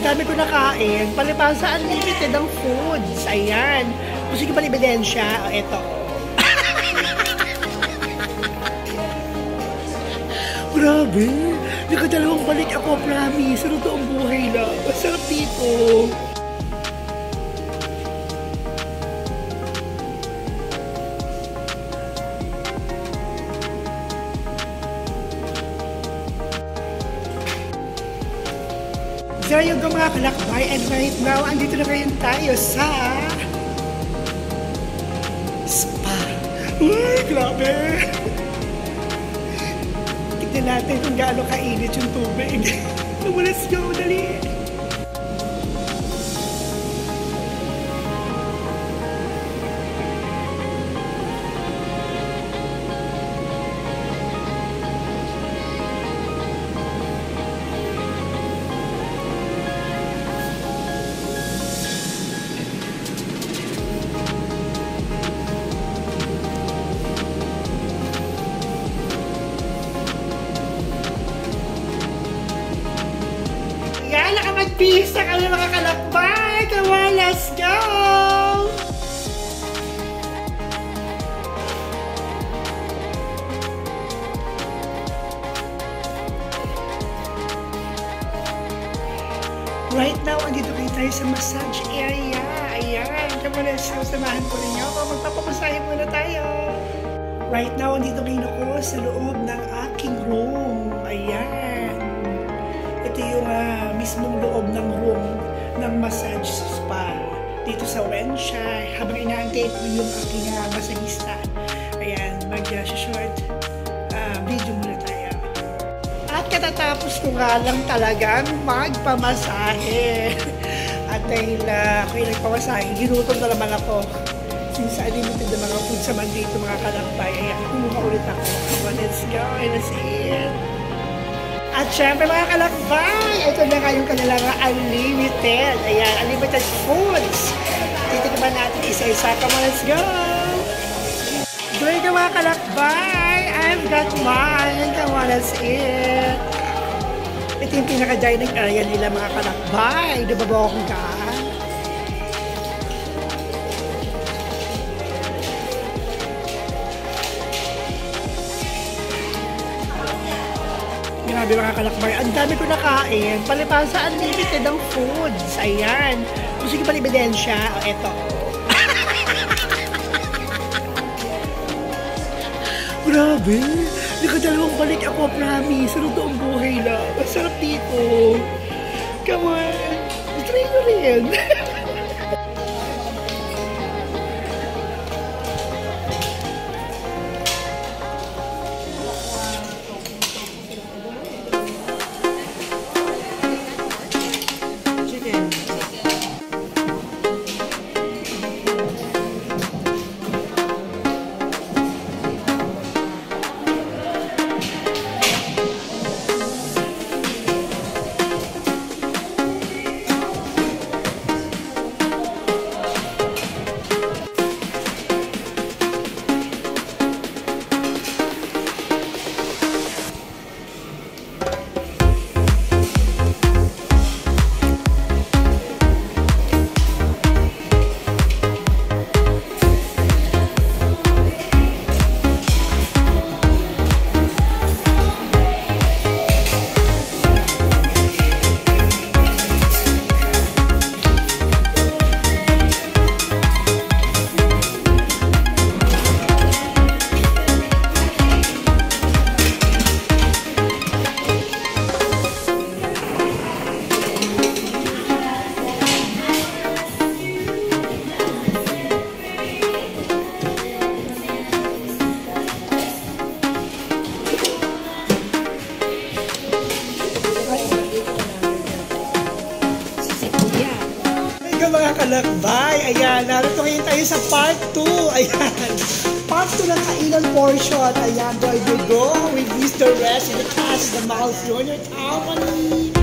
dami ko nakain. Palibasa unlimited ang foods. Ayan. Gusto nyo ba ng ebidensya? O, eto. Grabe. Nakadalawang balik ako, promise. Sa totoong buhay na. Masarap dito. There you go mga kalakbay, and right now, andito na ngayon tayo sa spa. Uy, grabe! Tignan natin kung gaano kainit yung tubig. Let's go, dali! Nakapag-pisa kami mga kalakbay! Come on, let's go! Right now, andito kayo tayo sa massage area. Ayan, come on, let's go. Samahan ko rin ako. Magpapamasahe muna tayo. Right now, andito kayo ako sa loob ng aking room. Ayan. Ito yung mismong loob ng room ng massage spa dito sa Wensha. Habang inaantay ko yung aking masahista. Ayan, mag-short video muna tayo. At katatapos ko nga lang talagang magpamasahe. At dahil ako'y nagpamasahe, ginutom na naman ako. Since unlimited na mga food sa man dito mga kalakbay. Ayan, kumuha ulit ako. Let's go, let's eat. At syempre mga kalakbay, ito na nga yung kanilang unlimited. Ayan, unlimited foods. Titikman natin isa-isa. Come on, let's go! Doon ka mga kalakbay, I've got mine. Come on, let's eat. Ito yung pinaka-dining area nila mga kalakbay. Dubabawang ka. Grabe mga kalakbay, ang dami ko nakain. Palibasa unlimited ang foods. Ayan. Gusto nyo ba ng ebidensya? O, eto. Grabe. Nakadalawang balik ako, promise. Sa totoong buhay na. Masarap dito. Come on. Try mo rin. kalakbay. Ayan, narito ngayon tayo sa part 2. Ayan, part 2 ng kainan portion. Ayan, there you go with Mr. Rest in the cast, the Mouse Junior Company.